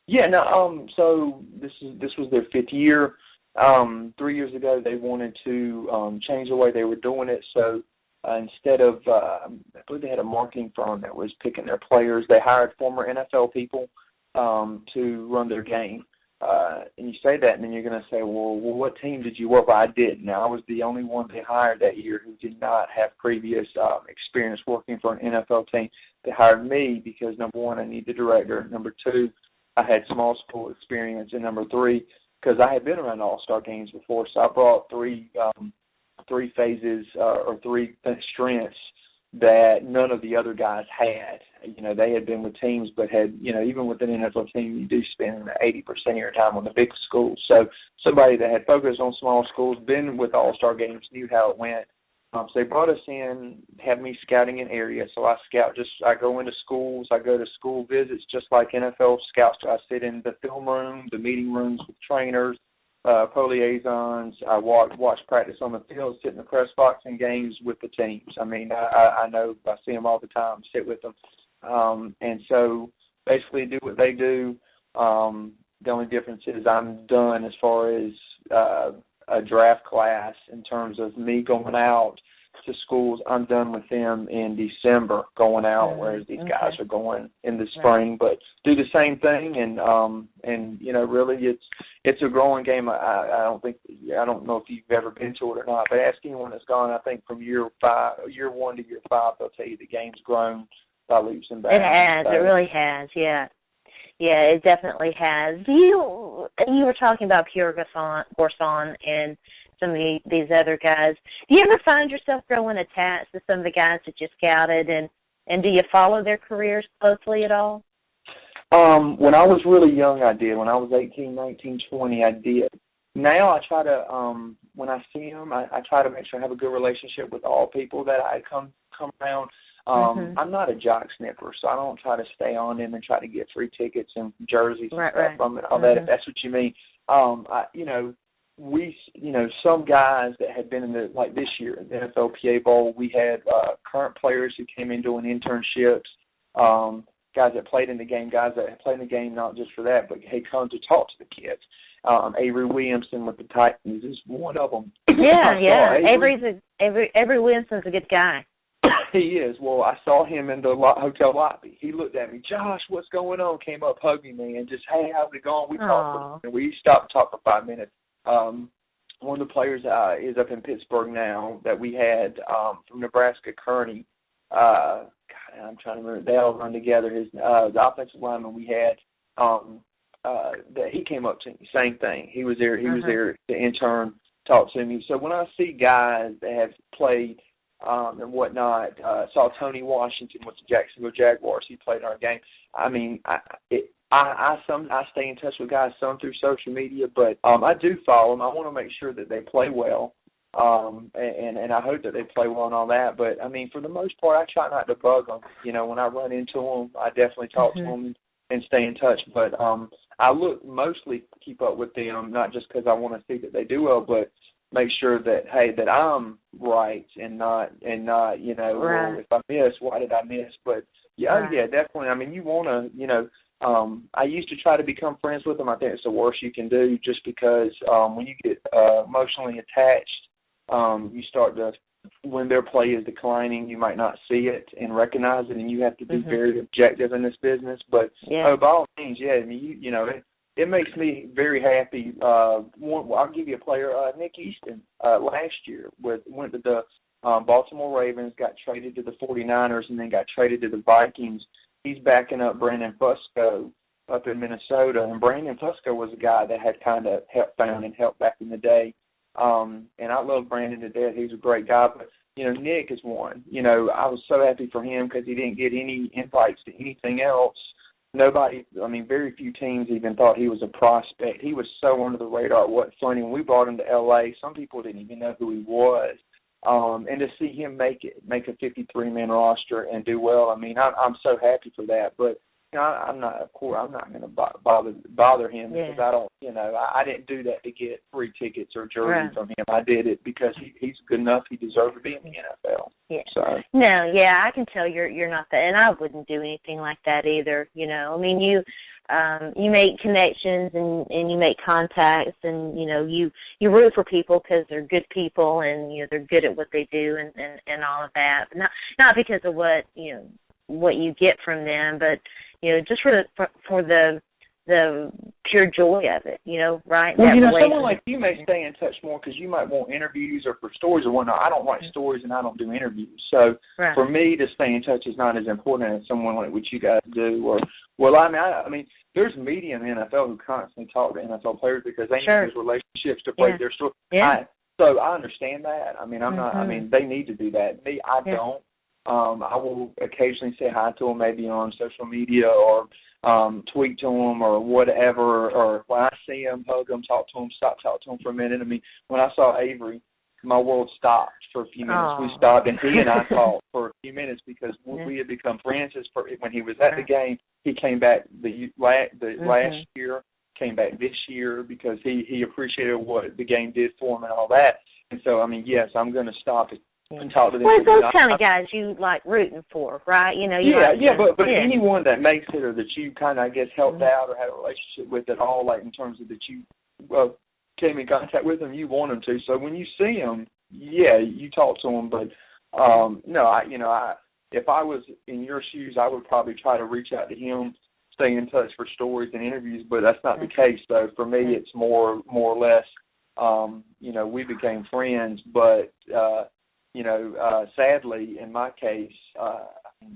Yeah, no. So this was their 5th year. 3 years ago, they wanted to change the way they were doing it. So instead of, I believe they had a marketing firm that was picking their players, they hired former NFL people to run their game. And you say that, and then you're going to say, well, what team did you work with? I didn't. Now, I was the only one they hired that year who did not have previous experience working for an NFL team. They hired me because, number one, I need the director. Number two, I had small school experience. And number three, because I had been around all-star games before, so I brought three phases or three strengths that none of the other guys had. They had been with teams, but had, even with an NFL team, you do spend 80% of your time on the big schools. So somebody that had focused on small schools, been with all-star games, knew how it went. So they brought us in, had me scouting an area. So I go into schools, I go to school visits just like NFL scouts. I sit in the film room, the meeting rooms with trainers, pro-liaisons. I watch practice on the field, sit in the press box in games with the teams. I know, I see them all the time, sit with them. And so basically do what they do. The only difference is I'm done as far as a draft class in terms of me going out to schools. I'm done with them in December going out, whereas these guys are going in the spring. But do the same thing, and really it's a growing game. I don't know if you've ever been to it or not, but ask anyone that's gone. I think from year 1 to year 5, they'll tell you the game's grown by leaps and bounds. It has. It really has. Yeah. Yeah, it definitely has. You were talking about Pierre Garçon and some of these other guys. Do you ever find yourself growing attached to some of the guys that you scouted, and do you follow their careers closely at all? When I was really young, I did. When I was 18, 19, 20, I did. Now I try to, when I see them, I try to make sure I have a good relationship with all people that I come around. I'm not a jock sniffer, so I don't try to stay on them and try to get free tickets and jerseys and stuff from it, all that, if that's what you mean. Some guys that had been in like this year, the NFLPA Bowl, we had current players who came in doing internships, guys that played in the game, guys that had played in the game not just for that, but hey, come to talk to the kids. Avery Williamson with the Titans is one of them. Yeah. Avery Williamson's a good guy. He is. Well, I saw him in the hotel lobby. He looked at me, Josh, what's going on? Came up hugging me and just, hey, how's it going? We talked, and we stopped and talked for 5 minutes. One of the players is up in Pittsburgh now that we had from Nebraska, Kearney. I'm trying to remember. They all run together. The offensive lineman we had, that he came up to me. Same thing. He was there. He was there to intern, talk to me. So when I see guys that have played and whatnot, saw Tony Washington with the Jacksonville Jaguars. He played our game. I mean, I stay in touch with guys some through social media, but I do follow them. I want to make sure that they play well. And I hope that they play well and all that. But, I mean, for the most part, I try not to bug them. You know, when I run into them, I definitely talk to them and stay in touch. But I mostly keep up with them, not just because I want to see that they do well, but make sure that, hey, that I'm right and not you know, well, if I miss, why did I miss? But, yeah, definitely. I mean, you want to, you know, I used to try to become friends with them. I think it's the worst you can do just because when you get emotionally attached, you start to, when their play is declining, you might not see it and recognize it, and you have to be very objective in this business. But by all means, I mean, you know, it makes me very happy. I'll give you a player, Nick Easton, last year went to the Baltimore Ravens, got traded to the 49ers, and then got traded to the Vikings. He's backing up Brandon Fusco up in Minnesota, and Brandon Fusco was a guy that had kind of found and helped back in the day. And I love Brandon to death. He's a great guy. But, you know, Nick is one. You know, I was so happy for him because he didn't get any invites to anything else. Nobody, I mean, very few teams even thought he was a prospect. He was so under the radar. It wasn't funny. When we brought him to L.A., some people didn't even know who he was. And to see him make a 53-man roster and do well, I mean, I'm so happy for that. But, you know, I'm not going to bother him because I don't, you know, I didn't do that to get free tickets or jerseys from him. I did it because he's good enough. He deserved to be in the NFL. Yeah. So. No, I can tell you're not that, and I wouldn't do anything like that either. You know, I mean, you make connections and you make contacts, and you know, you root for people because they're good people and you know they're good at what they do and all of that. But not because of what you get from them, but you know, just for the pure joy of it, you know, right? Well, you know, someone like you may stay in touch more because you might want interviews or for stories or whatnot. I don't write stories and I don't do interviews. So for me to stay in touch is not as important as someone like what you guys do. I mean, there's media in the NFL who constantly talk to NFL players because they need those relationships to break their story. So I understand that. I mean, I'm not. I mean, they need to do that. Me, I don't. I will occasionally say hi to them, maybe on social media or tweet to them or whatever. Or when I see them, hug them, talk to them, talk to them for a minute. I mean, when I saw Avery, my world stopped for a few minutes. We stopped, and he and I talked for a few minutes because we had become friends. When he was at the game, he came back the last year, came back this year because he appreciated what the game did for him and all that. And so, I mean, yes, I'm going to stop and talk to them. Well, it's those kind of guys you like rooting for, right? You know, but anyone that makes it or that you kind of, I guess, helped out or had a relationship with at all, like in terms of that you came in contact with them, you want them to. So when you see them, you talk to them. But if I was in your shoes, I would probably try to reach out to him, stay in touch for stories and interviews. But that's not the case. So for me, it's more or less, we became friends, but. Sadly, in my case,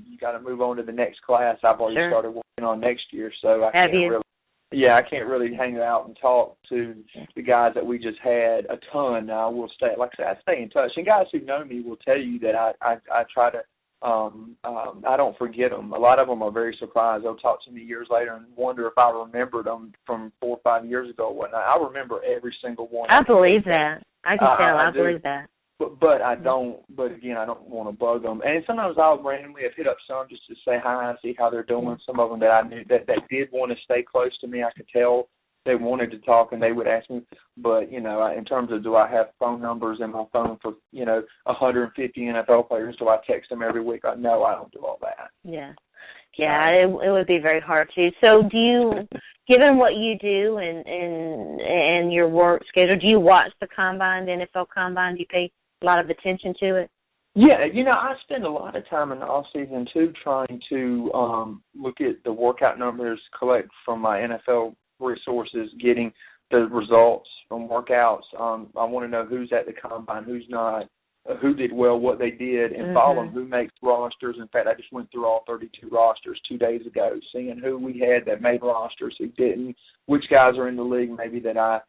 you got to move on to the next class. I've already started working on next year, so I can't really. I can't really hang out and talk to the guys that we just had a ton. Now I will stay, like I said, I stay in touch, and guys who know me will tell you that I try to. I don't forget them. A lot of them are very surprised. They'll talk to me years later and wonder if I remembered them from 4 or 5 years ago or whatnot. I remember every single one. I believe that. I can tell. I believe that. But I don't. But again, I don't want to bug them. And sometimes I'll randomly have hit up some just to say hi and see how they're doing. Some of them that I knew that did want to stay close to me, I could tell they wanted to talk and they would ask me. But in terms of do I have phone numbers in my phone for 150 NFL players? Do I text them every week? No, I don't do all that. Yeah. It would be very hard to. So do you, given what you do and your work schedule, do you watch the Combine, the NFL Combine? Do you pay a lot of attention to it? Yeah, I spend a lot of time in the off season too trying to look at the workout numbers, collect from my NFL resources, getting the results from workouts. I want to know who's at the Combine, who's not, who did well, what they did, and follow them, who makes rosters. In fact, I just went through all 32 rosters 2 days ago, seeing who we had that made rosters, who didn't, which guys are in the league maybe that I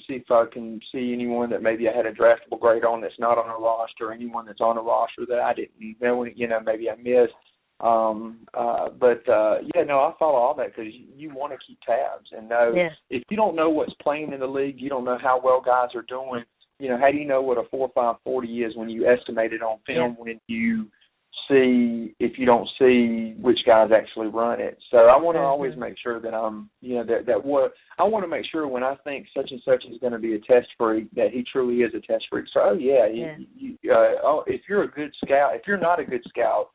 see if I can see anyone that maybe I had a draftable grade on that's not on a roster, anyone that's on a roster that I didn't know, maybe I missed. I follow all that because you want to keep tabs and know if you don't know what's playing in the league, you don't know how well guys are doing. How do you know what a 4.5 40 is when you estimate it on film when you see, if you don't see which guys actually run it? So I want to always make sure that I'm, I want to make sure when I think such and such is going to be a test freak, that he truly is a test freak. So, if you're a good scout, if you're not a good scout,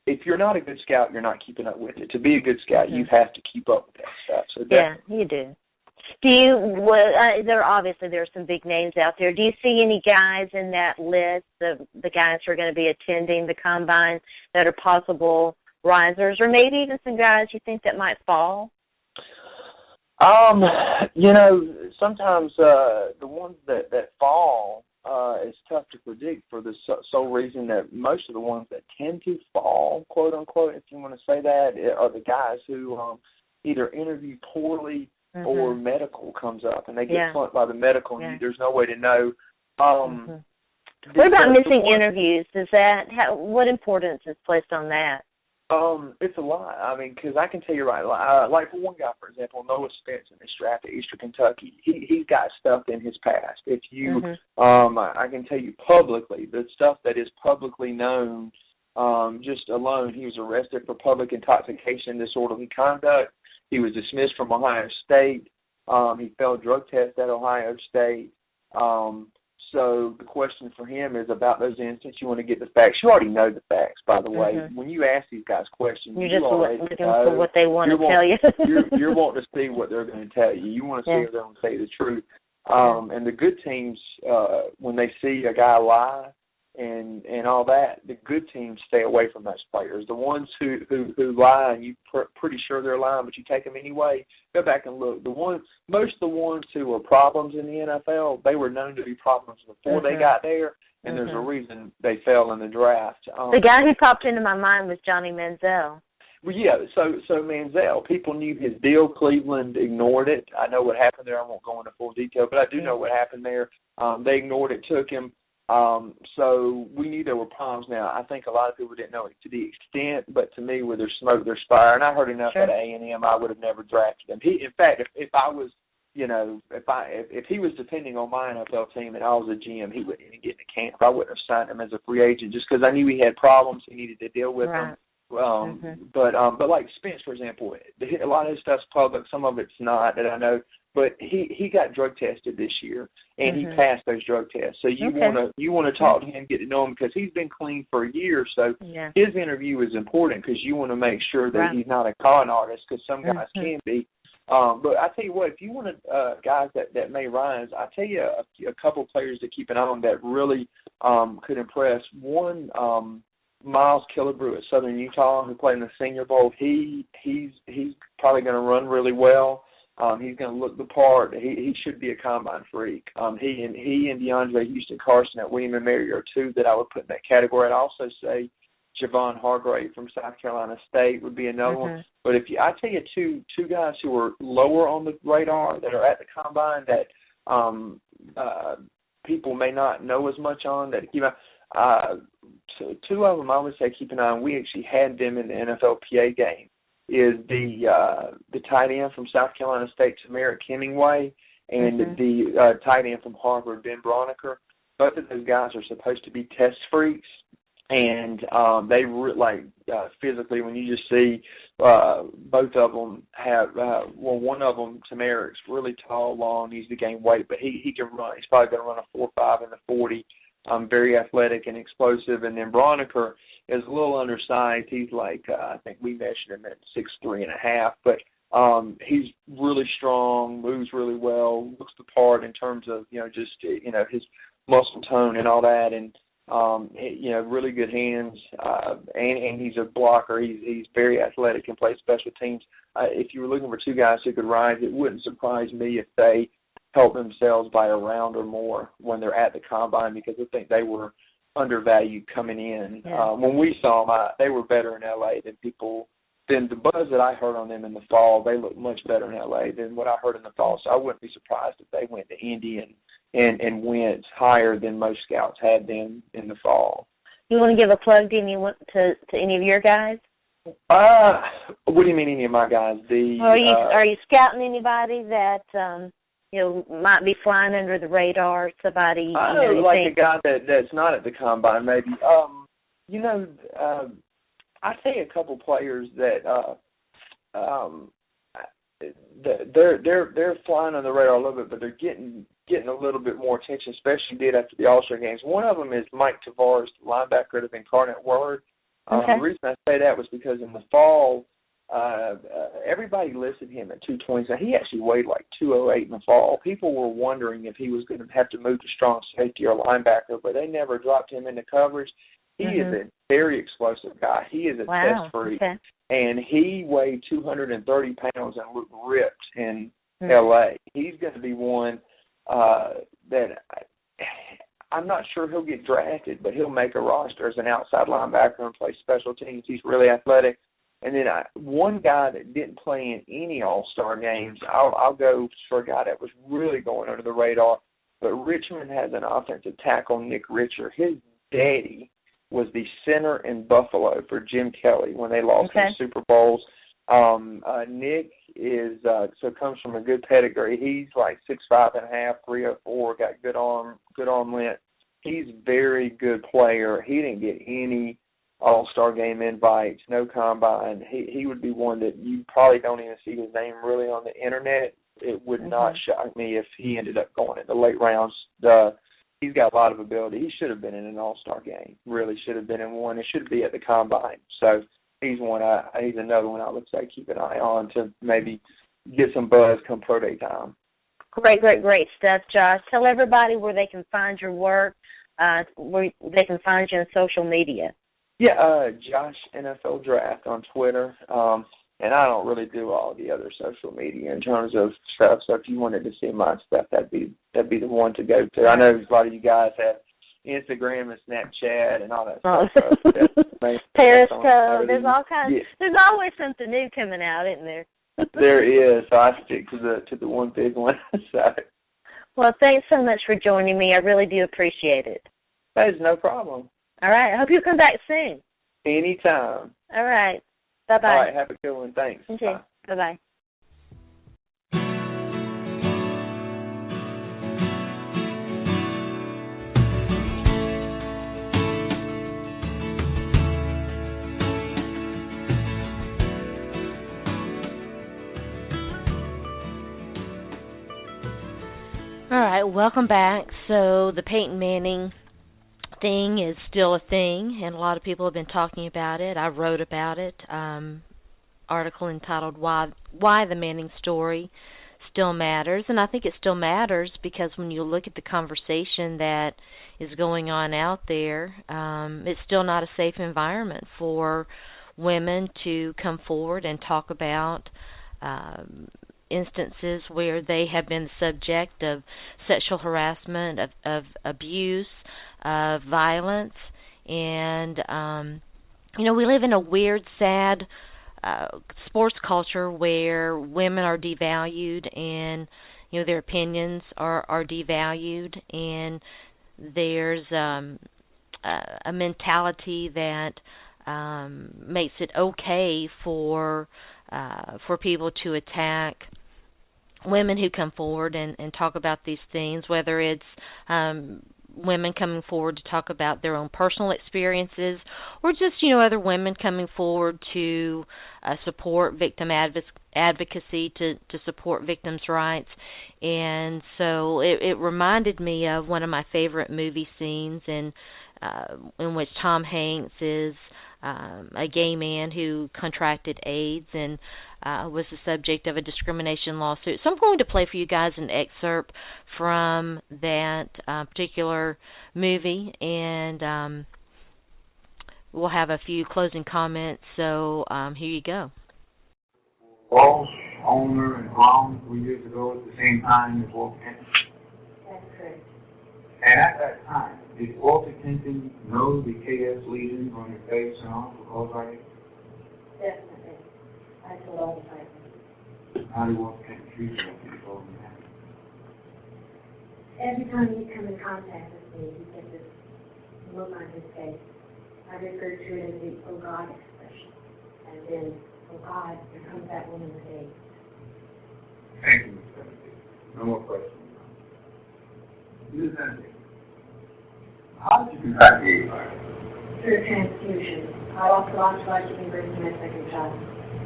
if you're not a good scout, you're not keeping up with it. To be a good scout, you have to keep up with that stuff. So you do. Do you? There are some big names out there. Do you see any guys in that list, the guys who are going to be attending the Combine, that are possible risers, or maybe even some guys you think that might fall? Sometimes the ones that fall, it's tough to predict for the sole reason that most of the ones that tend to fall, quote unquote, if you want to say that, are the guys who either interview poorly or medical comes up and they get flunked by the medical. And there's no way to know. What about missing interviews? What importance is placed on that? It's a lot. Because I can tell you like for one guy, for example, Noah Spence in this draft at Eastern Kentucky, he's got stuff in his past. If you, I can tell you publicly, the stuff that is publicly known, just alone, he was arrested for public intoxication, disorderly conduct. He was dismissed from Ohio State. He failed drug tests at Ohio State. So the question for him is about those incidents. You want to get the facts. You already know the facts, by the way. When you ask these guys questions, you're just looking for what they want to tell you. You're wanting to see what they're going to tell you. You want to see if they're going to tell you the truth. And the good teams, when they see a guy lie and all that, the good teams stay away from those players. The ones who lie and you're pretty sure they're lying, but you take them anyway, go back and look. Most of the ones who were problems in the NFL, they were known to be problems before they got there, and there's a reason they fell in the draft. The guy who popped into my mind was Johnny Manziel. Well, so Manziel, people knew his deal. Cleveland ignored it. I know what happened there. I won't go into full detail, but I do know what happened there. They ignored it, took him. So we knew there were problems. Now, I think a lot of people didn't know it to the extent, but to me, where there's smoke, there's fire. And I heard enough at A&M, I would have never drafted him. In fact, if I was, if he was depending on my NFL team and I was a GM, he wouldn't even get in the camp. I wouldn't have signed him as a free agent just because I knew he had problems. He needed to deal with them. But like Spence, for example, a lot of his stuff's public. Some of it's not that I know. But he got drug tested this year, and he passed those drug tests. So you want to talk to him, get to know him, because he's been clean for a year. So his interview is important because you want to make sure that he's not a con artist, because some guys can be. But I tell you what, if you want guys that may rise, I tell you a couple players to keep an eye on that really could impress. One, Miles Killebrew at Southern Utah, who played in the Senior Bowl. He's probably going to run really well. He's going to look the part. He should be a combine freak. He and DeAndre Houston Carson at William & Mary are two that I would put in that category. I'd also say Javon Hargrave from South Carolina State would be another one. But I tell you two guys who are lower on the radar that are at the combine that people may not know as much on, that two of them I would say keep an eye on. We actually had them in the NFLPA game. Is the tight end from South Carolina State, Tamarick Hemingway, and the tight end from Harvard, Ben Broniker. Both of those guys are supposed to be test freaks, and they physically, when you just see both of them have one of them, Tamarick's really tall, long, needs to gain weight, but he can run. He's probably going to run a 4.5 in the 40. Very athletic and explosive, and then Broniker is a little undersized. He's I think we measured him at 6'3.5", but he's really strong, moves really well, looks the part in terms of his muscle tone and all that, and really good hands, and he's a blocker. He's very athletic and plays special teams. If you were looking for two guys who could rise, it wouldn't surprise me if they help themselves by a round or more when they're at the combine, because I think they were undervalued coming in. Yeah. When we saw them, they were better in L.A. than the buzz that I heard on them in the fall. They looked much better in L.A. than what I heard in the fall, so I wouldn't be surprised if they went to Indy and went higher than most scouts had them in the fall. You want to give a plug to any of your guys? What do you mean any of my guys? Are you scouting anybody that might be flying under the radar? Somebody a guy that's not at the combine, maybe. I see a couple players that they're flying on the radar a little bit, but they're getting a little bit more attention, especially did after the All-Star games. One of them is Mike Tavares, the linebacker out of Incarnate Word. The reason I say that was because in the fall, everybody listed him at 220. Now, he actually weighed like 208 in the fall. People were wondering if he was going to have to move to strong safety or linebacker, but they never dropped him into coverage. He is a very explosive guy. He is a test freak. Okay. And he weighed 230 pounds and looked ripped in L.A. He's going to be one that I'm not sure he'll get drafted, but he'll make a roster as an outside linebacker and play special teams. He's really athletic. And then one guy that didn't play in any All-Star games, I'll go for a guy that was really going under the radar. But Richmond has an offensive tackle, Nick Richer. His daddy was the center in Buffalo for Jim Kelly when they lost the Super Bowls. Nick comes from a good pedigree. He's like 6'5.5", 304, got good arm length. He's a very good player. He didn't get any All-Star game invites, no combine. He would be one that you probably don't even see his name really on the internet. It would not shock me if he ended up going in the late rounds. He's got a lot of ability. He should have been in an All-Star game. Really should have been in one. It should be at the combine. So he's another one I would say keep an eye on to maybe get some buzz come pro day time. Great stuff, Josh. Tell everybody where they can find your work, where they can find you on social media. Yeah, Josh NFL Draft on Twitter. And I don't really do all the other social media in terms of stuff. So if you wanted to see my stuff, that'd be the one to go to. I know a lot of you guys have Instagram and Snapchat and all that stuff. Periscope. There's all kinds. Yeah. There's always something new coming out, isn't there? There is. So I stick to the one big one. So. Well, thanks so much for joining me. I really do appreciate it. That is no problem. All right. I hope you'll come back soon. Anytime. All right. Bye-bye. All right. Have a good one. Thanks. Okay. Bye. Bye-bye. All right, welcome back. So the Peyton Manning thing is still a thing, and a lot of people have been talking about it. I wrote about it, article entitled "Why the Manning Story Still Matters," and I think it still matters because when you look at the conversation that is going on out there, it's still not a safe environment for women to come forward and talk about instances where they have been the subject of sexual harassment, of abuse, of violence, and we live in a weird, sad sports culture where women are devalued and their opinions are devalued, and there's a mentality that makes it okay for people to attack women who come forward and talk about these things, whether it's women coming forward to talk about their own personal experiences, or just other women coming forward to support victim advocacy, to support victims' rights. And so it reminded me of one of my favorite movie scenes in which Tom Hanks is a gay man who contracted AIDS and was the subject of a discrimination lawsuit. So I'm going to play for you guys an excerpt from that particular movie, and we'll have a few closing comments. So here you go. Walsh, Owner, and Brown 3 years ago at the same time as Walter Kenton? That's correct. And at that time, did Walter Kenton know the KS lesions on your face and arms were caused by it? Definitely. I told all the time. How did Walter Kenton treat you after you told him that? Every time he'd come in contact with me, he'd get this look on his face. I referred to it as the "oh God" expression. And then, "oh God, here comes that woman with AIDS." Thank you, Ms. Kennedy. No more questions. Ms. Kennedy, how did you contract the AIDS virus? Through a transfusion. I lost blood to be bringing my second child.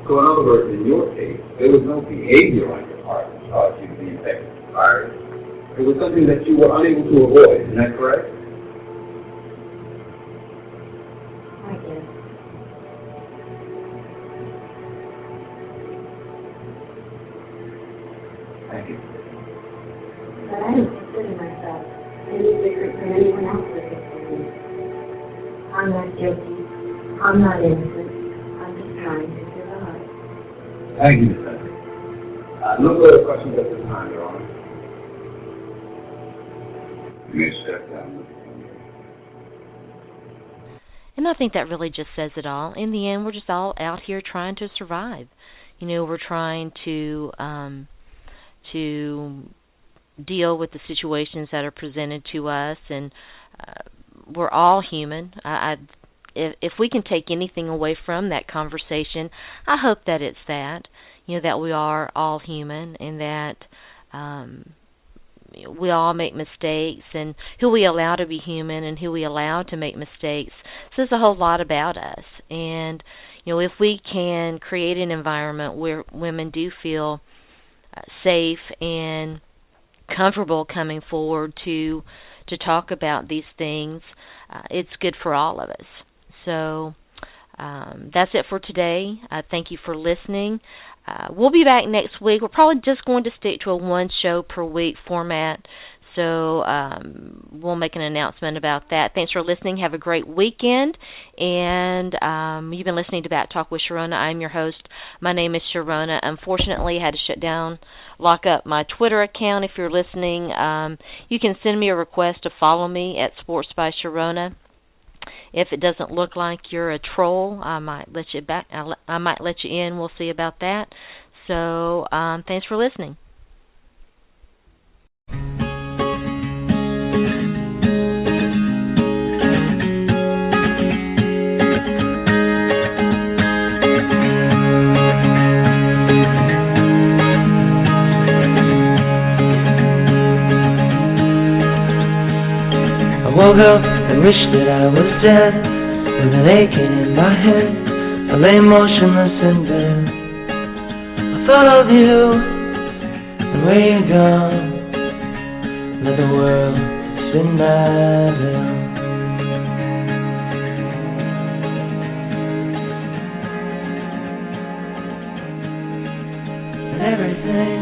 So in other words, in your case, there was no behavior on your part that caused you to be infected with the virus. It was something that you were unable to avoid. Isn't that correct? I guess. Thank you. But I don't consider myself any different from anyone else with this disease. I'm not guilty. I'm not innocent. I'm just trying to survive. Thank you, Ms. Kennedy. No further questions at this time, Your Honor. You may step down. And I think that really just says it all. In the end, we're just all out here trying to survive. We're trying to deal with the situations that are presented to us, and we're all human. If we can take anything away from that conversation, I hope that it's that, that we are all human, and that we all make mistakes, and who we allow to be human and who we allow to make mistakes says a whole lot about us. And if we can create an environment where women do feel safe and comfortable coming forward to talk about these things, it's good for all of us. So that's it for today. Thank you for listening. We'll be back next week. We're probably just going to stick to a one show per week format, so we'll make an announcement about that. Thanks for listening. Have a great weekend. And you've been listening to Back Talk with Sharona. I'm your host. My name is Sharona. Unfortunately, I had to lock up my Twitter account. If you're listening, you can send me a request to follow me at Sports by Sharona. If it doesn't look like you're a troll, I might let you back. I might let you in. We'll see about that. So thanks for listening. I woke up and wished that I was dead, with an aching in my head. I lay motionless in bed. I thought of you, and where you gone? Let the world spin by down. And everything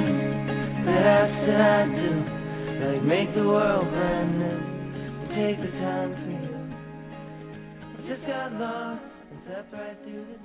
that I said I'd do, like make the world brand new, take the time for you. I just got lost and stepped right through the